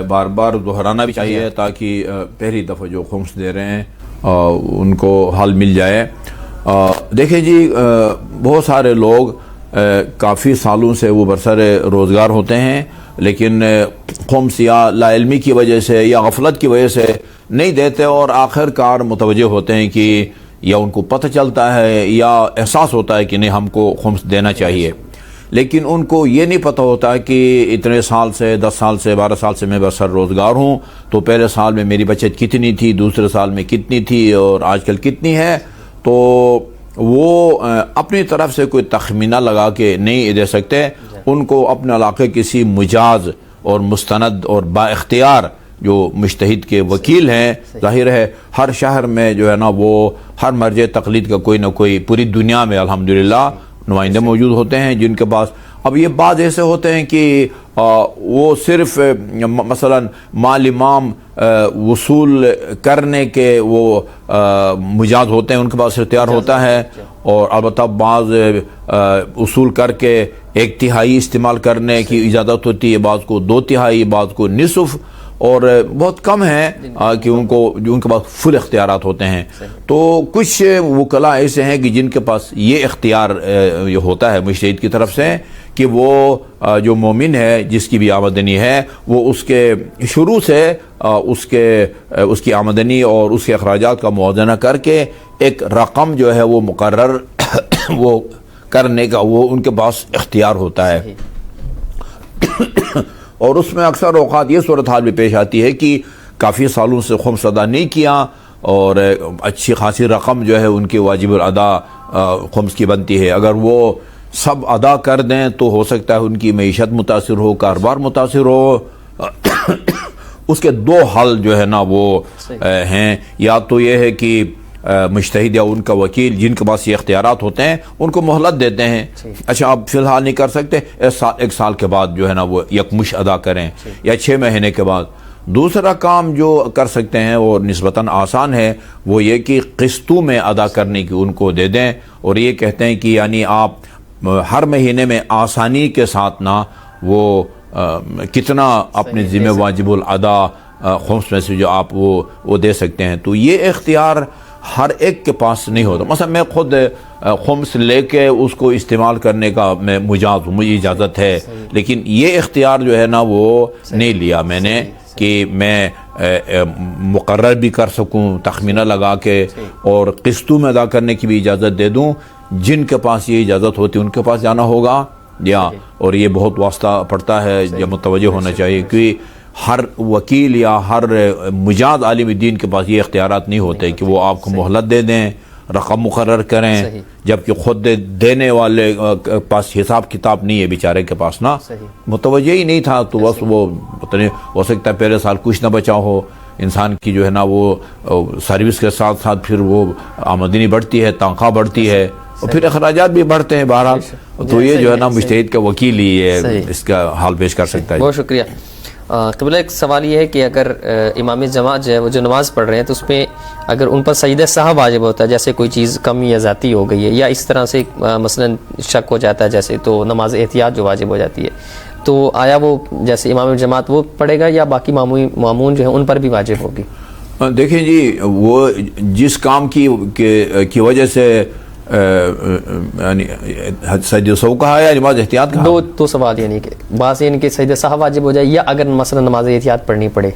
بار بار دہرانا بھی چاہیے تاکہ پہلی دفعہ جو خمس دے رہے ہیں ان کو حل مل جائے۔ دیکھیں جی، بہت سارے لوگ کافی سالوں سے وہ برسر روزگار ہوتے ہیں، لیکن خمس یا لا علمی کی وجہ سے یا غفلت کی وجہ سے نہیں دیتے، اور آخر کار متوجہ ہوتے ہیں کہ یا ان کو پتہ چلتا ہے یا احساس ہوتا ہے کہ نہیں ہم کو خمس دینا چاہیے، لیکن ان کو یہ نہیں پتہ ہوتا کہ اتنے سال سے 10 سال سے 12 سال سے میں برسر روزگار ہوں، تو پہلے سال میں میری بچت کتنی تھی، دوسرے سال میں کتنی تھی اور آج کل کتنی ہے، تو وہ اپنی طرف سے کوئی تخمینہ لگا کے نہیں دے سکتے۔ ان کو اپنے علاقے کسی مجاز اور مستند اور با اختیار جو مجتہد کے وکیل ہیں، ظاہر ہے ہر شہر میں جو ہے نا وہ ہر مرجع تقلید کا کوئی نہ کوئی پوری دنیا میں الحمدللہ نمائندے موجود ہوتے ہیں، جن کے پاس اب یہ بعض ایسے ہوتے ہیں کہ وہ صرف مثلا مال امام وصول کرنے کے وہ مجاز ہوتے ہیں، ان کے پاس اختیار ہوتا ہے، اور البتہ بعض وصول کر کے 1/3 استعمال کرنے کی اجازت ہوتی ہے، بعض کو 2/3، بعض کو نصف، اور بہت کم ہے کہ ان کے پاس فل اختیارات ہوتے ہیں۔ تو کچھ وکلاء ایسے ہیں کہ جن کے پاس یہ اختیار یہ ہوتا ہے مجتہد کی طرف سے کہ وہ جو مومن ہے جس کی بھی آمدنی ہے وہ اس کے شروع سے اس کی آمدنی اور اس کے اخراجات کا موازنہ کر کے ایک رقم جو ہے وہ مقرر وہ کرنے کا وہ ان کے پاس اختیار ہوتا ہے۔ اور اس میں اکثر اوقات یہ صورتحال بھی پیش آتی ہے کہ کافی سالوں سے خمس ادا نہیں کیا اور اچھی خاصی رقم جو ہے ان کے واجب الادا خمس کی بنتی ہے، اگر وہ سب ادا کر دیں تو ہو سکتا ہے ان کی معیشت متاثر ہو، کاروبار متاثر ہو۔ اس کے دو حل جو ہے نا وہ ہیں، یا تو یہ ہے کہ مجتہد یا ان کا وکیل جن کے پاس یہ اختیارات ہوتے ہیں ان کو مہلت دیتے ہیں، اچھا آپ فی الحال نہیں کر سکتے، ایک سال کے بعد جو ہے نا وہ یکمش ادا کریں، یا 6 مہینے کے بعد۔ دوسرا کام جو کر سکتے ہیں وہ نسبتاً آسان ہے، وہ یہ کہ قسطوں میں ادا کرنے کی ان کو دے دیں، اور یہ کہتے ہیں کہ یعنی آپ ہر مہینے میں آسانی کے ساتھ نہ وہ کتنا اپنے ذمہ واجب الادا خمس میں سے جو آپ وہ دے سکتے ہیں، تو یہ اختیار ہر ایک کے پاس نہیں ہوتا۔ مثلا میں خود خمس لے کے اس کو استعمال کرنے کا میں مجاز ہوں، مجھے اجازت ہے، لیکن یہ اختیار جو ہے نا وہ نہیں لیا میں نے کہ میں مقرر بھی کر سکوں تخمینہ لگا کے اور قسطوں میں ادا کرنے کی بھی اجازت دے دوں۔ جن کے پاس یہ اجازت ہوتی ہے ان کے پاس جانا ہوگا، اور یہ بہت واسطہ پڑتا ہے، یا متوجہ ہونا چاہیے کہ ہر وکیل یا ہر مجاز عالم دین کے پاس یہ اختیارات نہیں ہوتے کہ وہ آپ کو مہلت دے دیں، رقم مقرر کریں، جبکہ خود دینے والے پاس حساب کتاب نہیں ہے بیچارے کے پاس نا، متوجہ ہی نہیں تھا، تو بس وہ پتہ نہیں ہو سکتا ہے پہلے سال کچھ نہ بچا ہو، انسان کی جو ہے نا وہ سروس کے ساتھ ساتھ پھر وہ آمدنی بڑھتی ہے، تنخواہ بڑھتی ہے، اور پھر اخراجات بھی بڑھتے ہیں بہرحال، تو یہ جو ہے نا مجتہد کا وکیل ہی اس کا حال پیش کر سکتا ہے۔ بہت شکریہ قبلہ۔ ایک سوال یہ ہے کہ اگر امام جماعت جو ہے وہ جو نماز پڑھ رہے ہیں تو اس پہ اگر ان پر سجدہ سہو واجب ہوتا ہے، جیسے کوئی چیز کم یا زیادتی ہو گئی ہے یا اس طرح سے مثلا شک ہو جاتا ہے جیسے، تو نماز احتیاط جو واجب ہو جاتی ہے، تو آیا وہ جیسے امام جماعت وہ پڑھے گا یا باقی مامون جو ہیں ان پر بھی واجب ہوگی؟ دیکھیں جی، وہ جس کام کی وجہ سے یعنی سجدہ سہو کہا ہے یا نماز احتیاط کہا؟ دو سوال، یعنی کہ بعض ان کے سجدہ سہو واجب ہو جائے یا اگر مثلا نماز احتیاط پڑھنی پڑے۔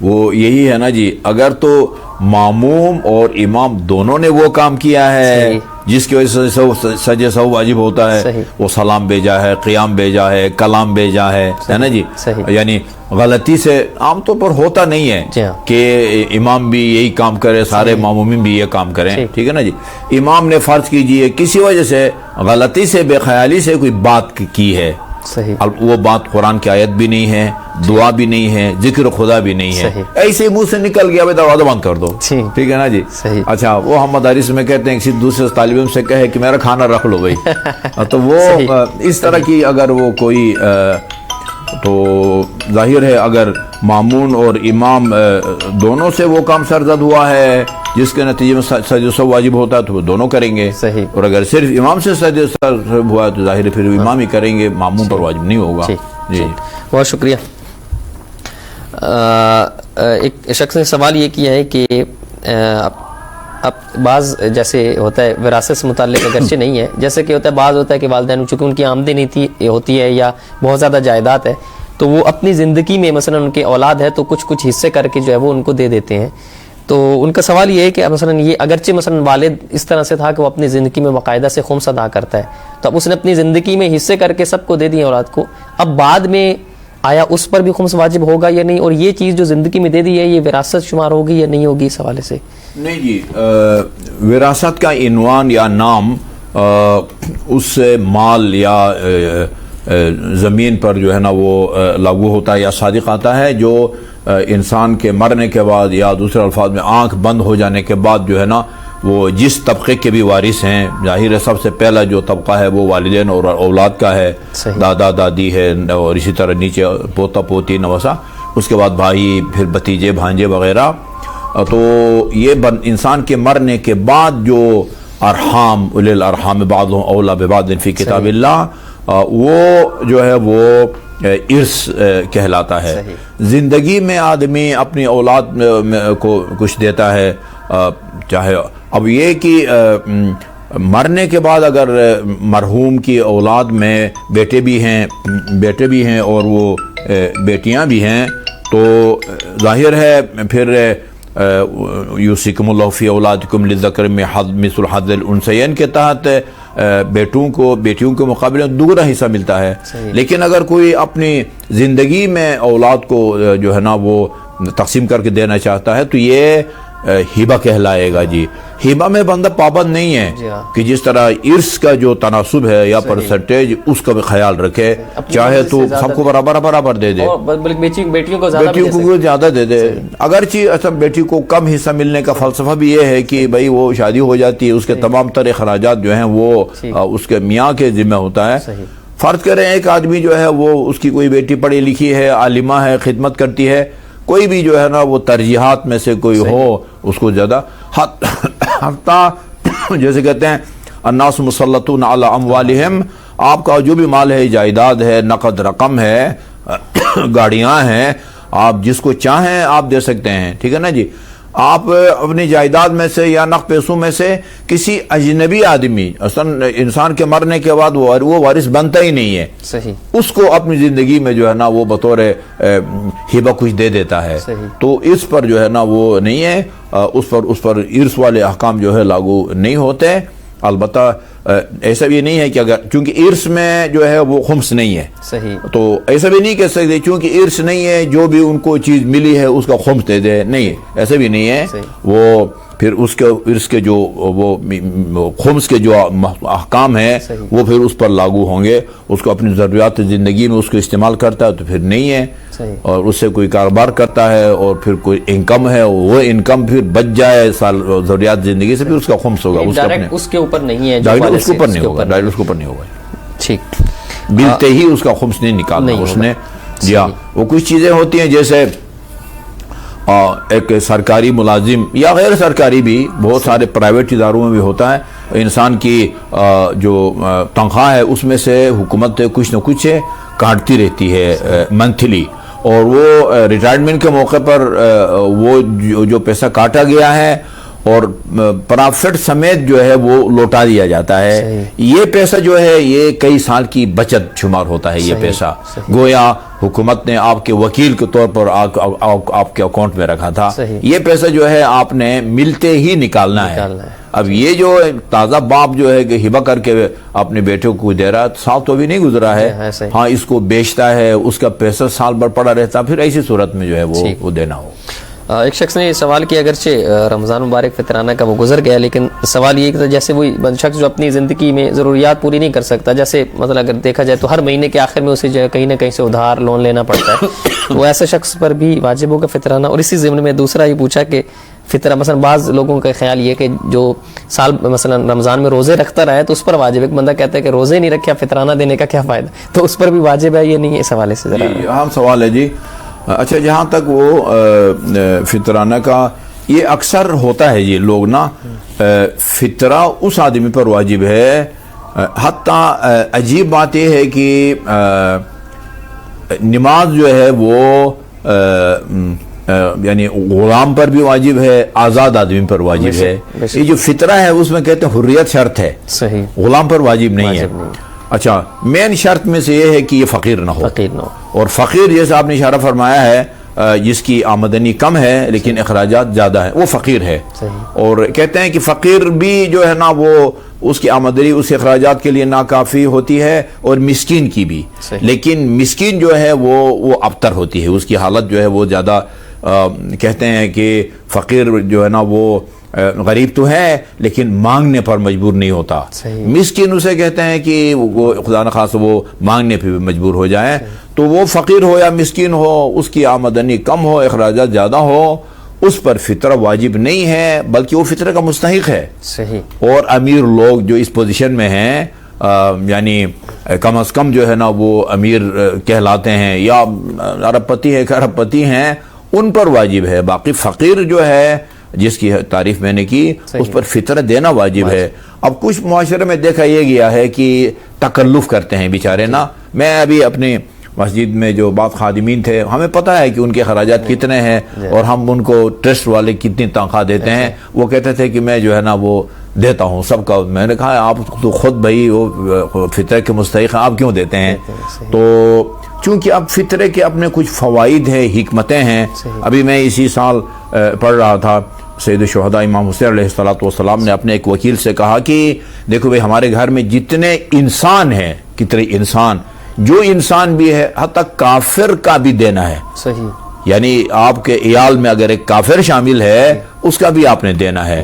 وہ یہی ہے نا جی، اگر تو ماموم اور امام دونوں نے وہ کام کیا ہے جس کی وجہ سے سجدہ سہو واجب ہوتا ہے، وہ سلام بھیجا ہے، قیام بھیجا ہے، کلام بھیجا ہے نا جی، یعنی غلطی سے عام طور پر ہوتا نہیں ہے کہ امام بھی یہی کام کرے، سارے مامومین بھی یہ کام کریں، ٹھیک ہے نا جی۔ امام نے فرض کیجئے کسی وجہ سے غلطی سے بے خیالی سے کوئی بات کی ہے، وہ بات قرآن کی آیت بھی نہیں ہے، دعا بھی نہیں ہے، ذکر خدا بھی نہیں ہے، ایسے منہ سے نکل گیا، دروازہ بند کر دو، ٹھیک ہے نا جی۔ اچھا، وہ ہم مدارس میں کہتے ہیں کسی دوسرے طالب علم سے کہے کہ میرا کھانا رکھ لو بھائی، تو وہ اس طرح کی اگر وہ کوئی، تو ظاہر ہے اگر مامون اور امام دونوں سے وہ کام سرزد ہوا ہے جس کے نتیجے میں سجدہ سہو واجب ہوتا ہے تو وہ دونوں کریں گے، اور اگر صرف امام سے سجدہ سہو ہوا ہے تو ظاہر ہے پھر امام ہی کریں گے، مامون پر واجب نہیں ہوگا۔ جی بہت شکریہ. ایک شخص نے سوال یہ کیا ہے کہ اب بعض جیسے ہوتا ہے وراثت سے متعلق اگرچہ نہیں ہے، جیسے کہ ہوتا ہے بعض ہوتا ہے کہ والدین چونکہ ان کی آمدنی ہوتی ہے یا بہت زیادہ جائیداد ہے تو وہ اپنی زندگی میں مثلا ان کے اولاد ہے تو کچھ حصے کر کے جو ہے وہ ان کو دے دیتے ہیں. تو ان کا سوال یہ ہے کہ مثلا یہ اگرچہ مثلا والد اس طرح سے تھا کہ وہ اپنی زندگی میں باقاعدہ سے خمس ادا کرتا ہے، تو اب اس نے اپنی زندگی میں حصے کر کے سب کو دے دیے اولاد کو، اب بعد میں آیا اس پر بھی خمس واجب ہوگا یا نہیں، اور یہ چیز جو زندگی میں دے دی ہے یہ وراثت شمار ہوگی یا نہیں ہوگی، اس حوالے سے. نہیں جی، وراثت کا عنوان یا نام اس مال یا زمین پر جو ہے نا وہ لاگو ہوتا ہے یا صادق آتا ہے جو انسان کے مرنے کے بعد یا دوسرے الفاظ میں آنکھ بند ہو جانے کے بعد جو ہے نا وہ جس طبقے کے بھی وارث ہیں، ظاہر ہے سب سے پہلا جو طبقہ ہے وہ والدین اور اولاد کا ہے، دادا دادی ہے اور اسی طرح نیچے پوتا پوتی نواسا، اس کے بعد بھائی، پھر بھتیجے بھانجے وغیرہ. تو یہ انسان کے مرنے کے بعد جو ارحام اولي الارحام بعضهم اولى ببعض فی کتاب اللہ، وہ جو ہے وہ ارث کہلاتا ہے. زندگی میں آدمی اپنی اولاد کو کچھ دیتا ہے، چاہے اب یہ کہ مرنے کے بعد اگر مرحوم کی اولاد میں بیٹے بھی ہیں اور وہ بیٹیاں بھی ہیں تو ظاہر ہے پھر یوصیکم اللہ فی اولادکم للذکر مثل حظ الانثیین کے تحت بیٹیوں کے مقابلے میں دوگنا حصہ ملتا ہے. لیکن اگر کوئی اپنی زندگی میں اولاد کو جو ہے نا وہ تقسیم کر کے دینا چاہتا ہے تو یہ ہبہ کہلائے گا. جی، ہبہ میں بندہ پابند نہیں ہے کہ جس طرح ارث کا جو تناسب ہے یا پرسنٹیج اس کا بھی خیال رکھے، چاہے تو سب کو برابر دے دے، بیٹیوں کو زیادہ دے دے. اگرچہ اصل بیٹی کو کم حصہ ملنے کا فلسفہ بھی یہ ہے کہ بھائی وہ شادی ہو جاتی ہے، اس کے تمام تر اخراجات جو ہیں وہ اس کے میاں کے ذمہ ہوتا ہے. فرض کریں ایک آدمی جو ہے وہ اس کی کوئی بیٹی پڑھی لکھی ہے، عالمہ ہے، خدمت کرتی ہے، کوئی بھی جو ہے نا وہ ترجیحات میں سے کوئی ہو اس کو زیادہ حتی جیسے کہتے ہیں الناس مسلطون علی اموالہم، آپ کا جو بھی مال ہے، جائیداد ہے، نقد رقم ہے، گاڑیاں ہیں، آپ جس کو چاہیں آپ دے سکتے ہیں. ٹھیک ہے نا جی. آپ اپنی جائیداد میں سے یا نقد پیسوں میں سے کسی اجنبی آدمی، اصلا انسان کے مرنے کے بعد وہ وارث بنتا ہی نہیں ہے، اس کو اپنی زندگی میں جو ہے نا وہ بطور ہبہ کچھ دے دیتا ہے. تو اس پر جو ہے نا وہ نہیں ہے، اس پر ارث والے احکام جو ہے لاگو نہیں ہوتے. البتہ ایسا بھی نہیں ہے کہ اگر چونکہ ارث میں جو ہے وہ خمس نہیں ہے تو ایسا بھی نہیں کہہ سکتے چونکہ ارث نہیں ہے جو بھی ان کو چیز ملی ہے اس کا خمس دے دے، نہیں، ایسا بھی نہیں ہے. وہ پھر اس کے ارث کے جو وہ خمس کے جو احکام ہیں وہ پھر اس پر لاگو ہوں گے. اس کو اپنی ضروریات زندگی میں اس کو استعمال کرتا ہے تو پھر نہیں ہے، اور اس سے کوئی کاروبار کرتا ہے اور پھر کوئی انکم ہے، وہ انکم پھر بچ جائے ضروریات زندگی سے، پھر اس کا خمس ہوگا. اس کے اوپر نہیں ہے، ڈائریکٹ اس کے اوپر نہیں ہوگا. ٹھیک، ملتے ہی اس کا خمس نہیں نکالنا اس نے. جی ہاں، وہ کچھ چیزیں ہوتی ہیں جیسے ایک سرکاری ملازم یا غیر سرکاری بھی، بہت سارے پرائیویٹ اداروں میں بھی ہوتا ہے، انسان کی جو تنخواہ ہے اس میں سے حکومت کچھ نہ کچھ کاٹتی رہتی ہے منتھلی، اور وہ ریٹائرمنٹ کے موقع پر وہ جو پیسہ کاٹا گیا ہے اور پرافٹ سمیت جو ہے وہ لوٹا دیا جاتا ہے. یہ پیسہ جو ہے یہ کئی سال کی بچت شمار ہوتا ہے. یہ پیسہ گویا حکومت نے آپ کے وکیل کے طور پر آپ کے اکاؤنٹ میں رکھا تھا. یہ پیسہ جو ہے آپ نے ملتے ہی نکالنا ہے. اب یہ جو تازہ باپ جو ہے کہ ہبہ کر کے اپنے بیٹے کو دے رہا ہے، سال تو ابھی نہیں گزرا ہے، ہاں اس کو بیچتا ہے، اس کا پیسہ سال بھر پڑا رہتا، پھر ایسی صورت میں جو ہے وہ دینا ہو. ایک شخص نے یہ سوال کیا، اگرچہ رمضان مبارک فطرانہ کا وہ گزر گیا، لیکن سوال یہ کہ جیسے وہی شخص جو اپنی زندگی میں ضروریات پوری نہیں کر سکتا، جیسے مثلا اگر دیکھا جائے تو ہر مہینے کے آخر میں اسے جو ہے کہیں نہ کہیں سے ادھار لون لینا پڑتا ہے، وہ ایسے شخص پر بھی واجب ہوگا فطرانہ. اور اسی ضمن میں دوسرا یہ پوچھا کہ فطرہ مثلا بعض لوگوں کا خیال یہ کہ جو سال مثلا رمضان میں روزے رکھتا رہا ہے تو اس پر واجب. ایک بندہ کہتا ہے کہ روزے نہیں رکھے فطرانہ دینے کا کیا فائدہ، تو اس پر بھی واجب ہے یہ نہیں ہے؟ اس حوالے سے ذرا عام سوال ہے جی. اچھا، جہاں تک وہ فطرانہ کا یہ اکثر ہوتا ہے یہ لوگ نا، فطرہ اس آدمی پر واجب ہے. حتیٰ عجیب بات یہ ہے کہ نماز جو ہے وہ یعنی غلام پر بھی واجب ہے، آزاد آدمی پر واجب ہے. یہ جو فطرہ ہے اس میں کہتے ہیں حریت شرط ہے، صحیح، غلام پر واجب نہیں ہے. اچھا، مین شرط میں سے یہ ہے کہ یہ فقیر نہ ہو. اور فقیر جیسے آپ نے اشارہ فرمایا ہے جس کی آمدنی کم ہے لیکن اخراجات زیادہ ہیں، وہ فقیر ہے. اور کہتے ہیں کہ فقیر بھی جو ہے نا وہ اس کی آمدنی اس کے اخراجات کے لیے ناکافی ہوتی ہے، اور مسکین کی بھی. لیکن مسکین جو ہے وہ ابتر ہوتی ہے، اس کی حالت جو ہے وہ زیادہ کہتے ہیں کہ فقیر جو ہے نا وہ غریب تو ہے لیکن مانگنے پر مجبور نہیں ہوتا. مسکین اسے کہتے ہیں کہ وہ خدا نخواستہ وہ مانگنے پہ بھی مجبور ہو جائے. تو وہ فقیر ہو یا مسکین ہو، اس کی آمدنی کم ہو، اخراجات زیادہ ہو، اس پر فطرہ واجب نہیں ہے بلکہ وہ فطرہ کا مستحق ہے. اور امیر لوگ جو اس پوزیشن میں ہیں یعنی کم از کم جو ہے نا وہ امیر کہلاتے ہیں یا ارب پتی ہے کہ ارب پتی ہیں، ان پر واجب ہے. باقی فقیر جو ہے جس کی تعریف میں نے کی اس پر فطرہ دینا واجب ہے. اب کچھ معاشرے میں دیکھا یہ گیا ہے کہ تکلف کرتے ہیں بیچارے نا. میں ابھی اپنی مسجد میں جو بعض خادمین تھے، ہمیں پتہ ہے کہ ان کے خراجات کتنے ہیں اور ہم ان کو ٹرسٹ والے کتنی تنخواہ دیتے ہیں. وہ کہتے تھے کہ میں جو ہے نا وہ دیتا ہوں سب کا. میں نے کہا آپ تو خود بھائی وہ فطرے کے مستحق ہیں، آپ کیوں دیتے ہیں؟ تو چونکہ اب فطرے کے اپنے کچھ فوائد ہیں، حکمتیں ہیں. ابھی میں اسی سال پڑھ رہا تھا، سید الشہداء امام حسین علیہ السلام نے اپنے ایک وکیل سے کہا کہ دیکھو بھئی ہمارے گھر میں جتنے انسان ہیں، کتنے انسان، جو انسان بھی ہے حتی کافر کا بھی دینا ہے. صحیح، یعنی آپ کے عیال میں اگر ایک کافر شامل ہے اس کا بھی آپ نے دینا ہے.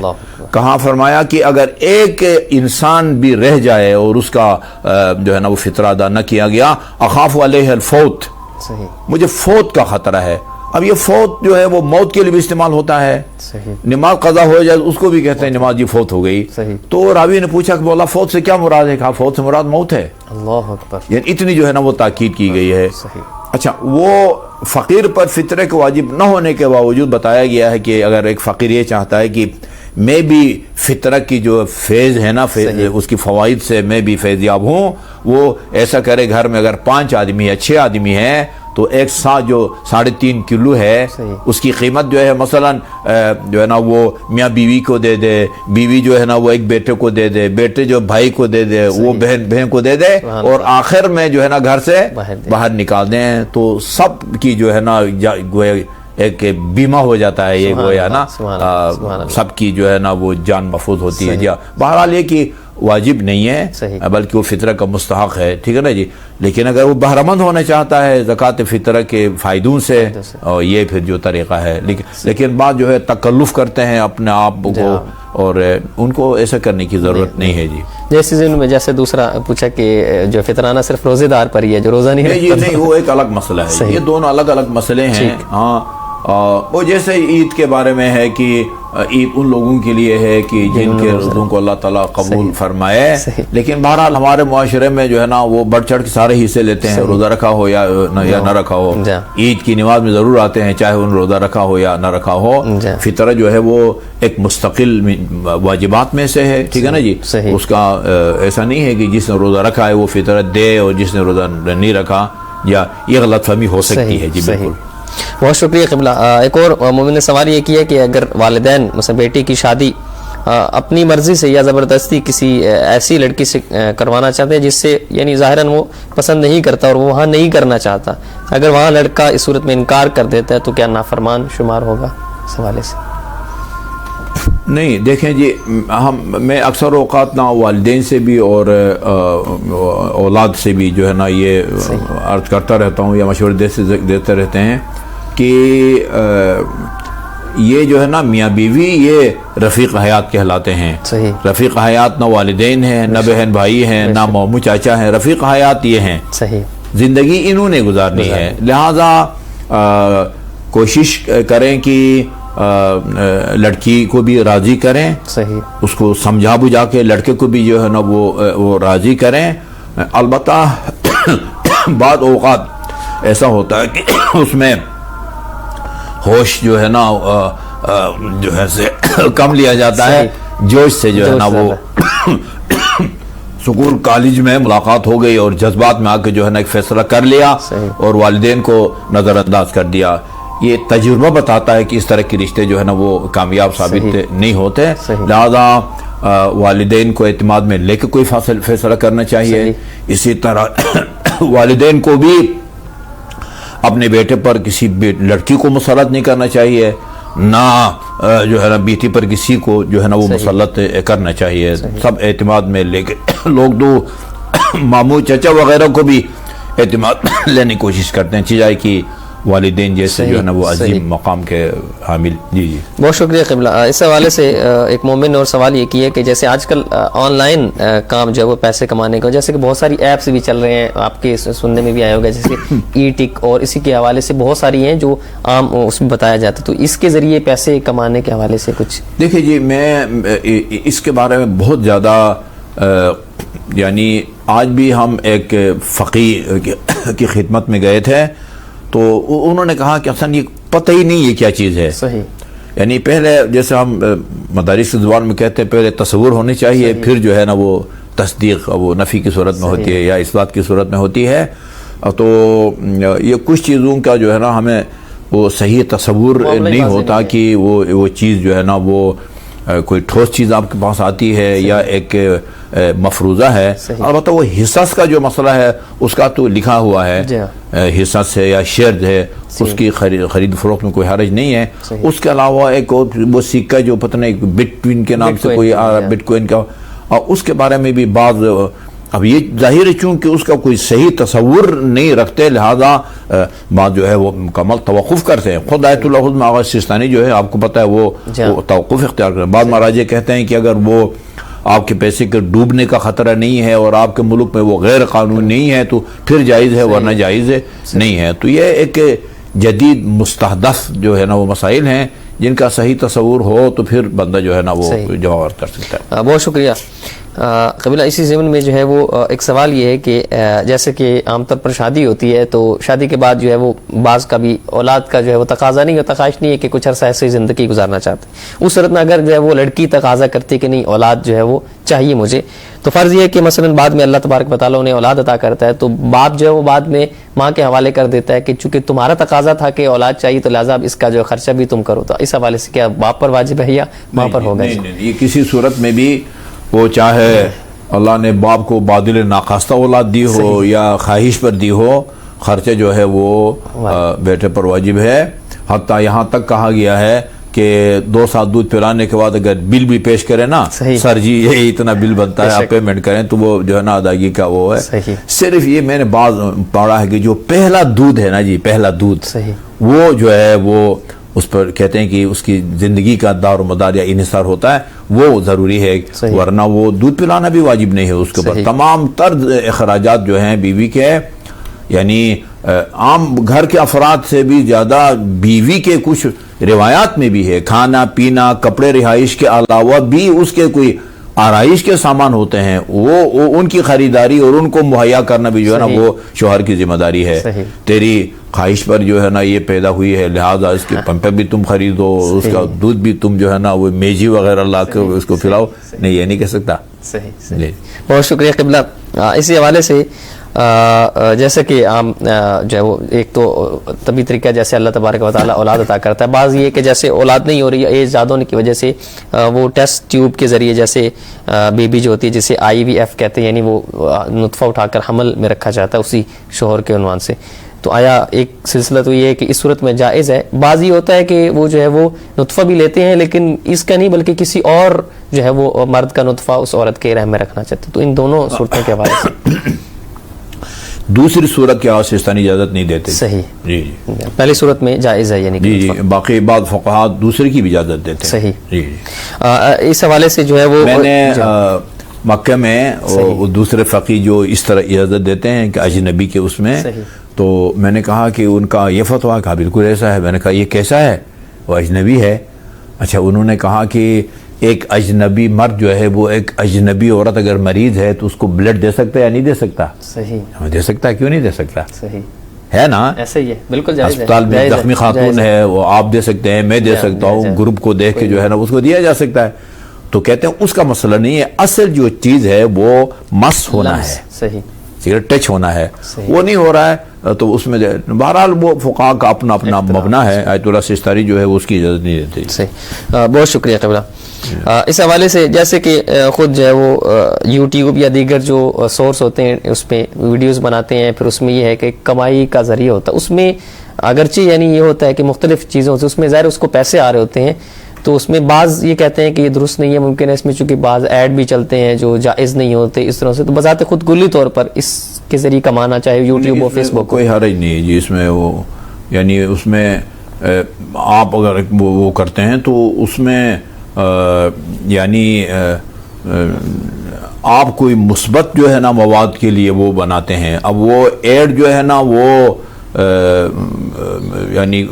کہاں فرمایا کہ اگر ایک انسان بھی رہ جائے اور اس کا جو ہے نا وہ فطرہ ادا نہ کیا گیا، اخاف علیہ الفوت، مجھے فوت کا خطرہ ہے. اب یہ فوت جو ہے وہ موت کے لیے بھی استعمال ہوتا ہے. نماز قضا ہو جائے اس کو بھی کہتے ہیں نماز جی فوت ہو گئی. تو راوی نے پوچھا کہ مولا فوت سے کیا مراد ہے؟ کہا فوت سے مراد موت ہے. اللہ اکبر، یعنی اتنی جو ہے نا وہ تاکید کی گئی ہے. اچھا، وہ فقیر پر فطرے کے واجب نہ ہونے کے باوجود بتایا گیا ہے کہ اگر ایک فقیر یہ چاہتا ہے کہ میں بھی فطرہ کی جو فیض ہے نا اس کی فوائد سے میں بھی فیض یاب ہوں، وہ ایسا کرے. گھر میں اگر 5 آدمی ہے، 6 آدمی ہیں، تو ایک سا جو 3.5 کلو ہے اس کی قیمت جو ہے مثلا جو ہے نا وہ میاں بیوی کو دے دے، بیوی جو ہے نا وہ ایک بیٹے کو دے دے، بیٹے جو بھائی کو دے دے، وہ بہن کو دے دے، اور آخر میں جو ہے نا گھر سے باہر نکال دیں. تو سب کی جو ہے نا ایک بیمہ ہو جاتا ہے، یہ گویا نا سب کی جو ہے نا وہ جان محفوظ ہوتی ہے. بہرحال یہ کہ واجب نہیں ہے بلکہ وہ فطرہ کا مستحق ہے. ٹھیک ہے نا جی. لیکن اگر وہ بہرمند ہونا چاہتا ہے زکوٰۃ فطرہ کے فائدوں سے، اور یہ پھر جو طریقہ ہے. لیکن بعض جو ہے تکلف کرتے ہیں اپنے آپ کو، اور ان کو ایسا کرنے کی ضرورت نہیں ہے. جی جیسے میں جیسے دوسرا پوچھا کہ جو فطرانہ صرف روزے دار پر ہی ہے جو روزہ نہیں رکھتا، یہ نہیں، وہ ایک الگ مسئلہ ہے. یہ دونوں الگ الگ مسئلے ہیں. ہاں، وہ جیسے عید کے بارے میں ہے کہ عید ان لوگوں کے لیے ہے کہ جن کے روزوں کو اللہ تعالیٰ قبول فرمائے. لیکن بہرحال ہمارے معاشرے میں جو ہے نا وہ بڑھ چڑھ کے سارے حصے لیتے ہیں، روزہ رکھا ہو یا نہ رکھا ہو. عید کی نماز میں ضرور آتے ہیں چاہے ان روزہ رکھا ہو یا نہ رکھا ہو. فطرہ جو ہے وہ ایک مستقل واجبات میں سے ہے. ٹھیک ہے نا جی. اس کا ایسا نہیں ہے کہ جس نے روزہ رکھا ہے وہ فطرہ دے اور جس نے روزہ نہیں رکھا، یا یہ غلط فہمی ہو سکتی ہے. جی بالکل، بہت شکریہ قبلہ. ایک اور مومن نے سوال یہ کیا کہ اگر والدین مثلا بیٹی کی شادی اپنی مرضی سے یا زبردستی کسی ایسی لڑکی سے کروانا چاہتے ہیں جس سے یعنی ظاہراً وہ پسند نہیں کرتا اور وہ وہاں نہیں کرنا چاہتا، اگر وہاں لڑکا اس صورت میں انکار کر دیتا ہے تو کیا نافرمان شمار ہوگا؟ اس حوالے سے نہیں. دیکھیں جی، میں اکثر اوقات نا والدین سے بھی اور اولاد سے بھی جو ہے نا یہ عرض کرتا رہتا ہوں یا مشورے دیتے رہتے ہیں کہ یہ جو ہے نا میاں بیوی یہ رفیق حیات کہلاتے ہیں. رفیق حیات نہ والدین ہیں، نہ بہن بھائی ہیں، نہ ماموں چاچا ہیں. رفیق حیات یہ ہیں. زندگی انہوں نے گزارنی ہے. لہذا کوشش کریں کہ لڑکی کو بھی راضی کریں، اس کو سمجھا بجھا کے لڑکے کو بھی جو ہے نا وہ راضی کریں. البتہ بعض اوقات ایسا ہوتا ہے کہ اس میں ہوش جو ہے نا جو ہے سے کم لیا جاتا ہے، جوش سے جو ہے نا وہ سکول کالج میں ملاقات ہو گئی اور جذبات میں آ کے جو ہے نا ایک فیصلہ کر لیا اور والدین کو نظر انداز کر دیا. یہ تجربہ بتاتا ہے کہ اس طرح کے رشتے جو ہے نا وہ کامیاب ثابت نہیں ہوتے. لہذا والدین کو اعتماد میں لے کے کوئی فیصلہ کرنا چاہیے. اسی طرح والدین کو بھی اپنے بیٹے پر کسی لڑکی کو مسلط نہیں کرنا چاہیے، نہ جو ہے نا بیٹی پر کسی کو جو ہے نا وہ مسلط کرنا چاہیے. سب اعتماد میں لے کے لوگ تو ماموں چچا وغیرہ کو بھی اعتماد لینے کی کوشش کرتے ہیں چیزائے کی والدین جیسے جو ہے نا وہ عظیم مقام کے حامل. جی بہت شکریہ قبلہ. اس حوالے سے ایک مومن اور سوال یہ کی ہے کہ جیسے آج کل آن لائن کام جو ہے وہ پیسے کمانے کا، جیسے کہ بہت ساری ایپس بھی چل رہے ہیں، آپ کے سننے میں بھی آئے ہوگا، جیسے ای ٹک اور اسی کے حوالے سے بہت ساری ہیں جو عام اس میں بتایا جاتا ہے. تو اس کے ذریعے پیسے کمانے کے حوالے سے کچھ دیکھیں جی، میں اس کے بارے میں بہت زیادہ یعنی آج بھی ہم ایک فقیہ کی خدمت میں گئے تھے تو انہوں نے کہا کہ اصلا یہ پتہ ہی نہیں یہ کیا چیز ہے. صحیح. یعنی پہلے جیسے ہم مدارس زبان میں کہتے ہیں پہلے تصور ہونی چاہیے، پھر جو ہے نا وہ تصدیق وہ نفی کی صورت میں ہوتی ہے یا اثبات کی صورت میں ہوتی ہے. تو یہ کچھ چیزوں کا جو ہے نا ہمیں وہ صحیح تصور نہیں ہوتا کہ وہ چیز جو ہے نا وہ کوئی ٹھوس چیز آپ کے پاس آتی ہے یا ایک مفروضہ ہے. البتہ وہ حصص کا جو مسئلہ ہے اس کا تو لکھا ہوا ہے، حصص ہے یا شیئر ہے، اس کی خرید فروخت میں کوئی حرج نہیں ہے. اس کے علاوہ ایک اور وہ سکہ جو پتہ نہیں بٹ کوئن کے نام سے کوئی بٹ کوئن کا، اور اس کے بارے میں بھی بعض اب یہ ظاہر ہے چونکہ اس کا کوئی صحیح تصور نہیں رکھتے لہذا بات جو ہے وہ مکمل توقف کرتے ہیں. خود آیت اللہ عظمہ آغا سستانی جو ہے آپ کو پتہ ہے وہ توقف اختیار کرتے ہیں. بعض مراجع کہتے ہیں کہ اگر وہ آپ کے پیسے کے ڈوبنے کا خطرہ نہیں ہے اور آپ کے ملک میں وہ غیر قانون نہیں ہے تو پھر جائز ہے، ورنہ جائز نہیں ہے. تو یہ ایک جدید مستحدث جو ہے نا وہ مسائل ہیں جن کا صحیح تصور ہو تو پھر بندہ جو ہے نا وہ جواب کر سکتا ہے. بہت شکریہ قبیلہ. اسی ضمن میں جو ہے وہ ایک سوال یہ ہے کہ جیسے کہ عام طور پر شادی ہوتی ہے تو شادی کے بعد جو ہے وہ بعض کا بھی اولاد کا جو ہے وہ تقاضا نہیں ہوتا، خواہش نہیں ہے کہ کچھ عرصہ ایسے زندگی گزارنا چاہتے ہیں. اس صورت میں اگر جو ہے وہ لڑکی تقاضا کرتی کہ نہیں اولاد جو ہے وہ چاہیے مجھے، تو فرض یہ ہے کہ مثلا بعد میں اللہ تبارک و تعالیٰ انہیں اولاد عطا کرتا ہے تو باپ جو ہے وہ بعد میں ماں کے حوالے کر دیتا ہے کہ چونکہ تمہارا تقاضا تھا کہ اولاد چاہیے تو لہٰذا اس کا جو خرچہ بھی تم کرو. تو اس حوالے سے کیا باپ پر واجب ہے یا ماں پر ہوگا؟ نہیں، یہ کسی صورت میں بھی وہ چاہے اللہ نے باپ کو بادل ناخواستہ اولاد دی ہو یا خواہش پر دی ہو، خرچہ جو ہے وہ بیٹے پر واجب ہے. حتیٰ یہاں تک کہا گیا ہے کہ 2 سال دودھ پلانے کے بعد اگر بل بھی پیش کرے نا، سر جی یہ اتنا بل بنتا ہے آپ پیمنٹ کریں، تو وہ جو ہے نا ادائیگی کا وہ ہے. صرف یہ میں نے بعض پڑھا ہے کہ جو پہلا دودھ ہے نا جی، پہلا دودھ وہ جو ہے وہ اس پر کہتے ہیں کہ اس کی زندگی کا دار و مدار یا انحصار ہوتا ہے، وہ ضروری ہے، ورنہ وہ دودھ پلانا بھی واجب نہیں ہے اس کے اوپر. تمام طرز اخراجات جو ہیں بیوی کے، یعنی عام گھر کے افراد سے بھی زیادہ بیوی کے کچھ روایات میں بھی ہے، کھانا پینا کپڑے رہائش کے علاوہ بھی اس کے کوئی آرائش کے سامان ہوتے ہیں، وہ ان کی خریداری اور ان کو مہیا کرنا بھی جو ہے نا وہ شوہر کی ذمہ داری ہے. تیری خواہش پر جو ہے نا یہ پیدا ہوئی ہے لہذا اس کے پمپے بھی تم خریدو، اس کا دودھ بھی تم جو ہے نا وہ میجی وغیرہ لا کے اس کو پلاؤ. نہیں، یہ نہیں کہہ سکتا. صحیح. بہت شکریہ قبلہ. اسی حوالے سے جیسے کہ عام جو ہے وہ ایک تو طبی طریقہ جیسے اللہ تبارک و تعالیٰ اولاد عطا کرتا ہے، بعض یہ کہ جیسے اولاد نہیں ہو رہی ہے ایج زیادہ ہونے کی وجہ سے وہ ٹیسٹ ٹیوب کے ذریعے جیسے بیبی جو ہوتی ہے جسے IVF کہتے ہیں، یعنی وہ نطفہ اٹھا کر حمل میں رکھا جاتا ہے اسی شوہر کے عنوان سے. تو آیا ایک سلسلہ تو یہ ہے کہ اس صورت میں جائز ہے؟ بعض یہ ہوتا ہے کہ وہ جو ہے وہ نطفہ بھی لیتے ہیں لیکن اس کا نہیں بلکہ کسی اور جو ہے وہ مرد کا نطفہ اس عورت کے رحم میں رکھنا چاہتے ہیں. تو ان دونوں صورتوں کے حوالے سے دوسری صورت کے آسستانی اجازت نہیں دیتے. صحیح. جی پہلی صورت میں جائز ہے یعنی جی باقی بعض فقہاء دوسری کی بھی اجازت دیتے ہیں. صحیح. جی اس حوالے سے جو ہے وہ میں نے مکہ میں دوسرے فقی جو اس طرح اجازت دیتے ہیں کہ اجنبی کے اس میں، تو میں نے کہا کہ ان کا یہ فتویٰ کہا بالکل ایسا ہے. میں نے کہا یہ کیسا ہے؟ وہ اجنبی ہے. اچھا، انہوں نے کہا کہ ایک اجنبی مرد جو ہے وہ ایک اجنبی عورت اگر مریض ہے تو اس کو بلڈ دے سکتا ہے یا نہیں دے سکتا؟ صحیح. دے سکتا ہے، کیوں نہیں دے سکتا؟ صحیح ہے نا، ایسا ہی ہے، بالکل جائز ہے. اسپتال میں زخمی خاتون ہے وہ آپ دے سکتے ہیں، میں دے سکتا ہوں، گروپ کو دیکھ کے جو ہے نا اس کو دیا جا سکتا ہے. تو کہتے ہیں اس کا مسئلہ نہیں ہے، اصل جو چیز ہے وہ مس ہونا ہے، صحیح، سگریٹ ٹچ ہونا ہے، وہ نہیں ہو رہا ہے تو اس میں بہرحال وہ فقہا کا اپنا اپنا مبنا ہے. آیت اللہ سستاری جو ہے وہ اس کی اجازت نہیں دیتے. صحیح. بہت شکریہ قبلہ. اس حوالے سے جیسے کہ خود جو ہے وہ یوٹیوب یا دیگر جو سورس ہوتے ہیں اس پہ ویڈیوز بناتے ہیں، پھر اس میں یہ ہے کہ کمائی کا ذریعہ ہوتا ہے، اس میں اگرچہ یعنی یہ ہوتا ہے کہ مختلف چیزوں سے اس میں ظاہر اس کو پیسے آ رہے ہوتے ہیں، تو اس میں بعض یہ کہتے ہیں کہ یہ درست نہیں ہے، ممکن ہے اس میں چونکہ بعض ایڈ بھی چلتے ہیں جو جائز نہیں ہوتے اس طرح سے، تو بذات خود کلی طور پر اس کے ذریعے کمانا چاہے یوٹیوب اور فیس بک، کوئی حرج نہیں ہے جی اس میں. وہ یعنی اس میں آپ اگر وہ کرتے ہیں تو اس میں یعنی آپ کوئی مثبت جو ہے نا مواد کے لیے وہ بناتے ہیں. اب وہ ایڈ جو ہے نا وہ یعنی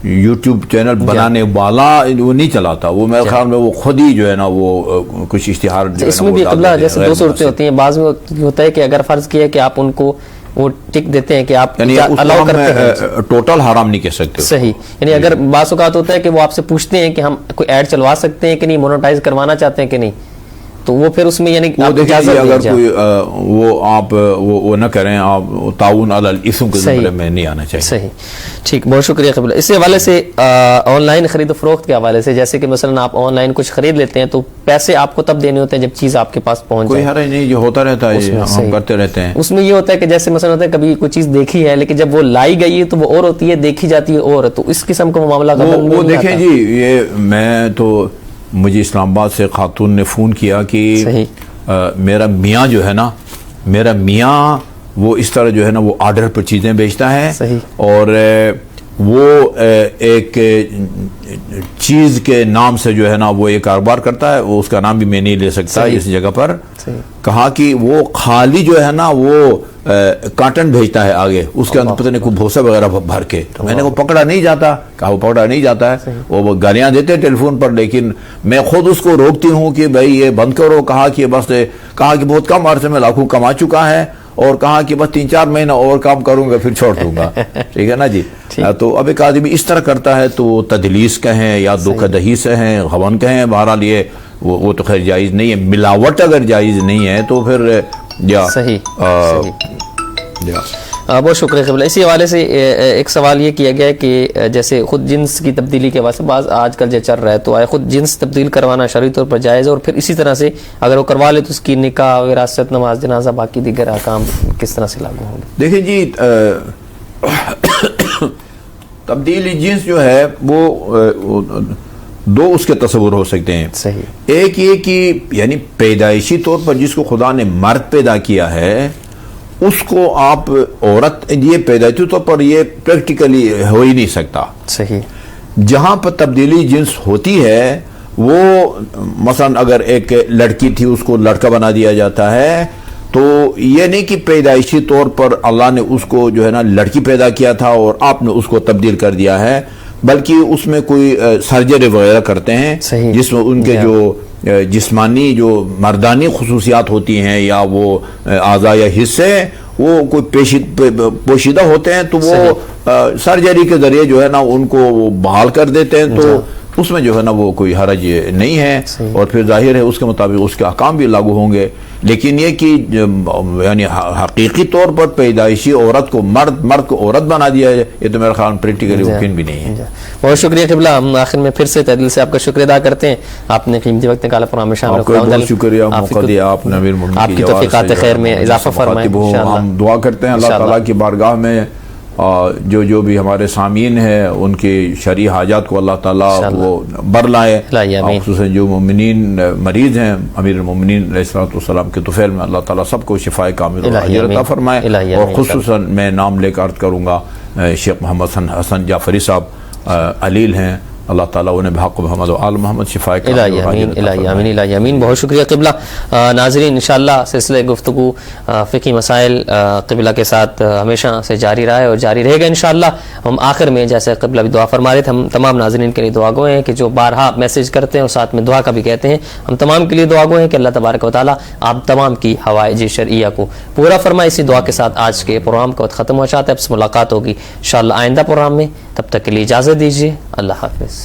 یوٹیوب چینل بنانے والا وہ نہیں چلاتا، وہ میرے خیال میں وہ خود ہی جو ہے نا وہ کچھ اشتہار اس میں بھی قبلہ جیسے دو صورتیں ہوتی ہیں. بعض میں ہوتا ہے کہ اگر فرض کیا کہ آپ ان کو وہ ٹک دیتے ہیں کہ آپ الاؤ کرتے ہیں، ٹوٹل حرام نہیں کہہ سکتے. صحیح. یعنی اگر بعض اوقات ہوتا ہے کہ وہ آپ سے پوچھتے ہیں کہ ہم کوئی ایڈ چلوا سکتے ہیں کہ نہیں، مونوٹائز کروانا چاہتے ہیں کہ نہیں، تو وہ پھر اس میں یعنی اگر کوئی وہ آپ وہ نہ کریں، آپ تعاون علی الاثم کے ذمے میں نہیں آنا چاہیے. صحیح. ٹھیک، بہت شکریہ قبلہ. اس حوالے سے آن لائن خرید و فروخت کے حوالے سے جیسے کہ مثلا آپ آن لائن کچھ خرید لیتے ہیں تو پیسے آپ کو تب دینے ہوتے ہیں جب چیز آپ کے پاس پہنچ جائے. کوئی حرج نہیں، جو ہوتا رہتا ہے ہم کرتے رہتے ہیں. اس میں یہ ہوتا ہے کہ جیسے مثلا ہوتا ہے کبھی کوئی چیز دیکھی ہے لیکن جب وہ لائی گئی ہے تو وہ اور ہوتی ہے، دیکھی جاتی ہے اور، تو اس قسم کا معاملہ وہ دیکھیں جی. یہ میں تو مجھے اسلام آباد سے خاتون نے فون کیا کہ میرا میاں جو ہے نا، میرا میاں وہ اس طرح جو ہے نا وہ آرڈر پر چیزیں بیچتا ہے، اور وہ ایک چیز کے نام سے جو ہے نا وہ ایک کاروبار کرتا ہے، وہ اس کا نام بھی میں نہیں لے سکتا اس جگہ پر. کہا کہ وہ خالی جو ہے نا وہ کاٹن بھیجتا ہے آگے، اس کے اندر پتہ نہیں کوئی بھوسا وغیرہ بھر کے. تو میں نے وہ پکڑا نہیں جاتا، کہا وہ پکڑا نہیں جاتا ہے، وہ گالیاں دیتے ٹیلی فون پر، لیکن میں خود اس کو روکتی ہوں کہ بھائی یہ بند کرو. کہا کہ بس، کہا کہ بہت کم عرصے میں لاکھوں کما چکا ہے، اور کہا کہ بس 3-4 مہینہ اور کام کروں گا پھر چھوڑ دوں گا. ٹھیک ہے نا جی. تو اب ایک آدمی اس طرح کرتا ہے تو تدلیس کہیں یا دھوکہ دہی سے ہیں، غبن کہیں، بہرحال یہ وہ تو خیر جائز نہیں ہے. ملاوٹ اگر جائز نہیں ہے تو پھر صحیح. بہت شکریہ قبلہ. اسی حوالے سے ایک سوال یہ کیا گیا ہے کہ جیسے خود جنس کی تبدیلی کے واسطے بعض آج کل جو چل رہا ہے، تو آئے خود جنس تبدیل کروانا شرعی طور پر جائز ہے، اور پھر اسی طرح سے اگر وہ کروا لے تو اس کی نکاح وراثت، نماز جنازہ، باقی دیگر احکام کس طرح سے لاگو ہوں گے؟ دیکھیں جی، تبدیلی جنس جو ہے وہ دو اس کے تصور ہو سکتے ہیں. صحیح. ایک یہ کہ یعنی پیدائشی طور پر جس کو خدا نے مرد پیدا کیا ہے اس کو آپ عورت، یہ پیدائشی طور پر یہ پریکٹیکلی ہو ہی نہیں سکتا. صحیح. جہاں پر تبدیلی جنس ہوتی ہے وہ مثلا اگر ایک لڑکی تھی اس کو لڑکا بنا دیا جاتا ہے، تو یہ نہیں کہ پیدائشی طور پر اللہ نے اس کو جو ہے نا لڑکی پیدا کیا تھا اور آپ نے اس کو تبدیل کر دیا ہے، بلکہ اس میں کوئی سرجری وغیرہ کرتے ہیں جس میں ان کے جو جسمانی جو مردانی خصوصیات ہوتی ہیں یا وہ اعضاء یا حصے وہ کوئی پوشیدہ ہوتے ہیں، تو وہ سرجری کے ذریعے جو ہے نا ان کو بحال کر دیتے ہیں. تو اس میں جو ہے نا وہ کوئی حرج نہیں ہے، اور پھر ظاہر ہے اس کے مطابق اس کے احکام بھی لاگو ہوں گے. لیکن یہ کہ یعنی حقیقی طور پر پیدائشی عورت کو مرد کو عورت بنا دیا ہے، یہ تو میرے خیال میں پریکٹیکلی ممکن بھی نہیں ہے. بہت شکریہ قبلہ. ہم آخر میں پھر سے دل سے آپ کا شکریہ ادا کرتے ہیں، آپ نے قیمتی وقت نکالا پروگرام میں شامل ہونے کا. بہت شکریہ، موقع دیا آپ نے امیر المومنین آپ کی توفیقات خیر میں اضافہ فرمائے. ہم دعا کرتے ہیں اللہ تعالیٰ کی بارگاہ میں جو بھی ہمارے سامعین ہیں ان کی شرعی حاجات کو اللہ تعالیٰ وہ بر لائے، خصوصاً جو مومنین مریض ہیں امیر المومنین علیہ السلام کے طفیل میں اللہ تعالیٰ سب کو شفائے کامل عطا فرمائے. اور خصوصاً میں نام لے کر عرض کروں گا شیخ محمد حسن جعفری صاحب علیل ہیں، اللہ تعالیٰ انہیں بحق محمد و آل محمد شفائے الہی آمین. الہی آمین. الہی آمین. بہت شکریہ قبلہ. ناظرین انشاءاللہ سلسلہ گفتگو فقہی مسائل قبلہ کے ساتھ ہمیشہ سے جاری رہا ہے اور جاری رہے گا انشاءاللہ. ہم آخر میں جیسے قبلہ بھی دعا فرما رہے تھے، ہم تمام ناظرین کے لیے دعا گو ہیں کہ جو بارہا میسیج کرتے ہیں اور ساتھ میں دعا کا بھی کہتے ہیں، ہم تمام کے لیے دعا گو ہیں کہ اللہ تبارک و تعالیٰ آپ تمام کی حوائج شرعیہ کو پورا فرمائے. اسی دعا کے ساتھ آج کے پروگرام کا وقت ختم ہو جاتا ہے. اب سے ملاقات ہوگی انشاءاللہ آئندہ پروگرام میں، تب تک کے لیے اجازت دیجیے. اللہ حافظ.